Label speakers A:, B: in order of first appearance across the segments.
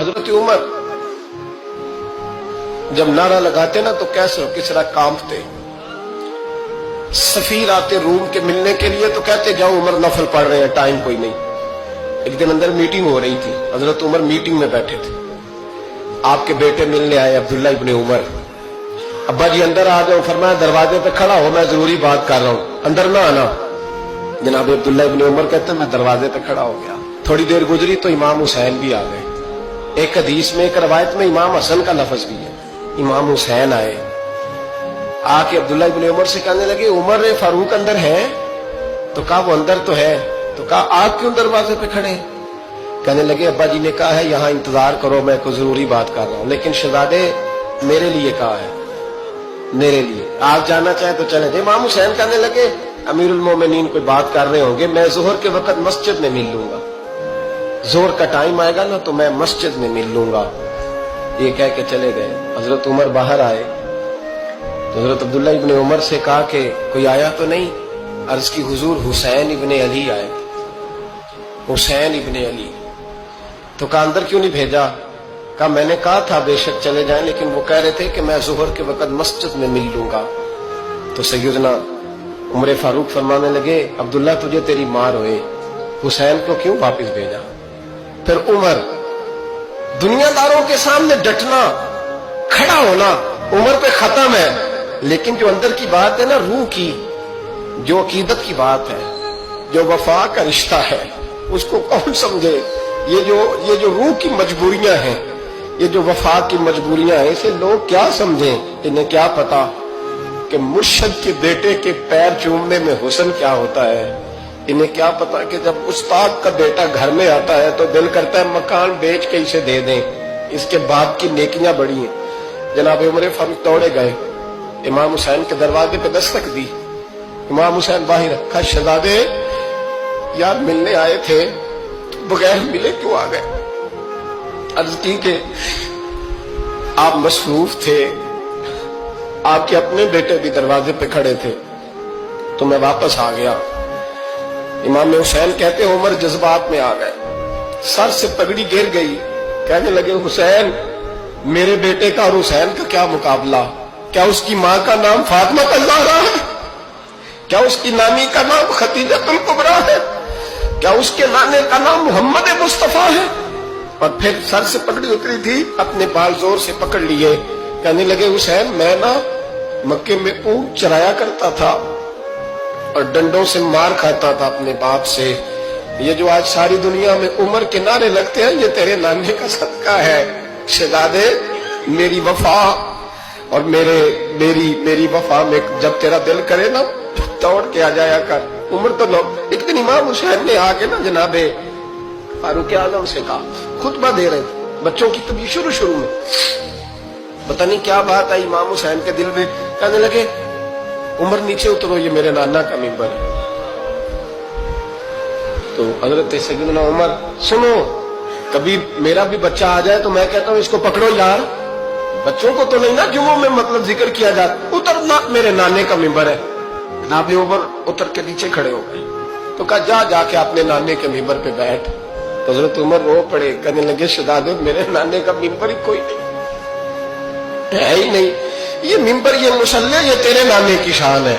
A: حضرت عمر جب نعرہ لگاتے نا تو کیسر کسرا کانپتے، سفیر آتے روم کے ملنے کے لیے تو کہتے جاؤ عمر نفل پڑھ رہے ہیں، ٹائم کوئی نہیں۔ ایک دن اندر میٹنگ ہو رہی تھی، حضرت عمر میٹنگ میں بیٹھے تھے، آپ کے بیٹے ملنے آئے عبداللہ ابن عمر، ابا جی اندر آ جاؤ، فرمایا دروازے پہ کھڑا ہو، میں ضروری بات کر رہا ہوں، اندر نہ آنا۔ جناب عبداللہ ابن عمر کہتے ہیں میں دروازے پہ کھڑا ہو گیا، تھوڑی دیر گزری تو امام حسین بھی آ گئے۔ ایک حدیث میں ایک روایت میں امام حسن کا لفظ بھی ہے، امام حسین آئے، آ کے عبداللہ ابن عمر سے کہنے لگے عمر فاروق اندر ہے؟ تو کہا وہ اندر تو ہے۔ تو کہا آپ کیوں دروازے پہ کھڑے؟ کہنے لگے ابا جی نے کہا ہے یہاں انتظار کرو، میں کوئی ضروری بات کر رہا ہوں، لیکن شہزادے میرے لیے کہا ہے، میرے لیے آپ جانا چاہیں تو چلیں۔ امام حسین کہنے لگے امیر المومنین کوئی بات کر رہے ہوں گے، میں ظہر کے وقت مسجد میں مل لوں گا، ظہر کا ٹائم آئے گا نا تو میں مسجد میں مل لوں گا۔ یہ کہہ کے چلے گئے۔ حضرت عمر باہر آئے تو حضرت عبداللہ ابن عمر سے کہا کہ کوئی آیا تو نہیں؟ عرض کی حضور حسین ابن علی آئے، حسین ابن علی۔ تو کہا اندر کیوں نہیں بھیجا؟ کہا میں نے کہا تھا بے شک چلے جائیں، لیکن وہ کہہ رہے تھے کہ میں ظہر کے وقت مسجد میں مل لوں گا۔ تو سیدنا عمر فاروق فرمانے لگے عبداللہ تجھے تیری مار ہوئے، حسین کو کیوں واپس بھیجا؟ پھر عمر دنیا داروں کے سامنے ڈٹنا، کھڑا ہونا عمر پہ ختم ہے، لیکن جو اندر کی بات ہے نا، روح کی، جو عقیدت کی بات ہے، جو وفا کا رشتہ ہے، اس کو کون سمجھے؟ یہ جو روح کی مجبوریاں ہیں، یہ جو وفا کی مجبوریاں ہیں، اسے لوگ کیا سمجھیں؟ انہیں کیا پتا کہ مرشد کے بیٹے کے پیر چومنے میں حسن کیا ہوتا ہے؟ انہیں کیا پتا کہ جب استاد کا بیٹا گھر میں آتا ہے تو دل کرتا ہے مکان بیچ کے اسے دے دیں، اس کے باپ کی نیکیاں بڑی ہیں۔ جناب عمر فاروق دوڑے گئے، امام حسین کے دروازے پہ دستک دی، امام حسین باہر رکھا، شہزادے یار ملنے آئے تھے، بغیر ملے کیوں آ گئے؟ عرض کی کہ آپ مصروف تھے، آپ کے اپنے بیٹے بھی دروازے پہ کھڑے تھے تو میں واپس آ گیا۔ امام حسین کہتے عمر جذبات میں آ گئے، سر سے پگڑی گر گئی، کہنے لگے حسین میرے بیٹے کا اور حسین کا کیا مقابلہ؟ کیا اس کی ماں کا نام فاطمہ الزہرا ہے؟ کیا اس کی نانی کا نام خدیجہ الکبریٰ ہے؟ کیا اس کے نانے کا نام محمد مصطفیٰ ہے؟ اور پھر سر سے پگڑی اتری تھی، اپنے بال زور سے پکڑ لیے، کہنے لگے حسین میں نا مکے میں اونٹ چرایا کرتا تھا اور ڈنڈوں سے مار کھاتا تھا اپنے باپ سے، یہ جو آج ساری دنیا میں عمر کے نعرے لگتے ہیں یہ تیرے نانے کا صدقہ ہے۔ شہزادے میری وفا اور میری وفا میں جب تیرا دل کرے نا دوڑ کے آ جایا کر۔ عمر تو لوگ ایک دن امام حسین نے آ کے نا جناب فاروق اعظم سے کہا، خطبہ دے رہے تھے بچوں کی طبیعت شروع میں، پتہ نہیں کیا بات آئی امام حسین کے دل میں، کہنے لگے عمر نیچے اترو، یہ میرے نانا کا ممبر ہے۔ تو حضرت سیدنا عمر سنو، کبھی میرا بھی بچہ آ جائے تو میں کہتا ہوں اس کو پکڑو یار، بچوں کو تو نہیں نا جمعوں میں مطلب ذکر کیا جاتا، اترنا میرے نانے کا ممبر ہے۔ جناب عمر اتر کے نیچے کھڑے ہو گئے تو کہا جا کے اپنے نانے کے ممبر پہ بیٹھ۔ تو حضرت عمر رو پڑے، کہنے لگے شہزادے میرے نانے کا ممبر ہی کوئی نہیں ہے ہی نہیں، یہ ممبر یہ مصلی یہ تیرے نانے کی شان ہے،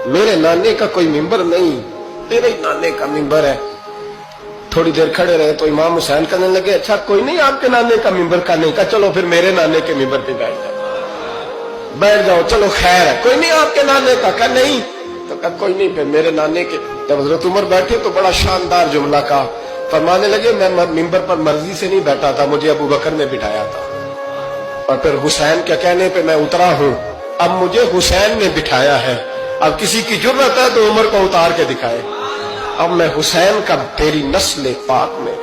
A: میرے نانے کا کوئی ممبر نہیں، تیرے ہی نانے کا ممبر ہے۔ تھوڑی دیر کھڑے رہے تو امام حسین کہنے لگے اچھا کوئی نہیں آپ کے نانے کا ممبر کا نہیں؟ کہا چلو پھر میرے نانے کے ممبر پہ بیٹھ جاؤ، چلو خیر ہے، کوئی نہیں آپ کے نانے کا؟ کہا نہیں۔ تو کہا کوئی نہیں پھر میرے نانے کے۔ جب حضرت عمر بیٹھے تو بڑا شاندار جملہ کہا، فرمانے لگے میں ممبر پر مرضی سے نہیں بیٹھا تھا، مجھے ابو بکر نے بٹھایا تھا، اور پھر حسین کے کہنے پہ میں اترا ہوں، اب مجھے حسین نے بٹھایا ہے، اب کسی کی جرأت ہے تو عمر کو اتار کے دکھائے، اب میں حسین کا تیری نسل پاک میں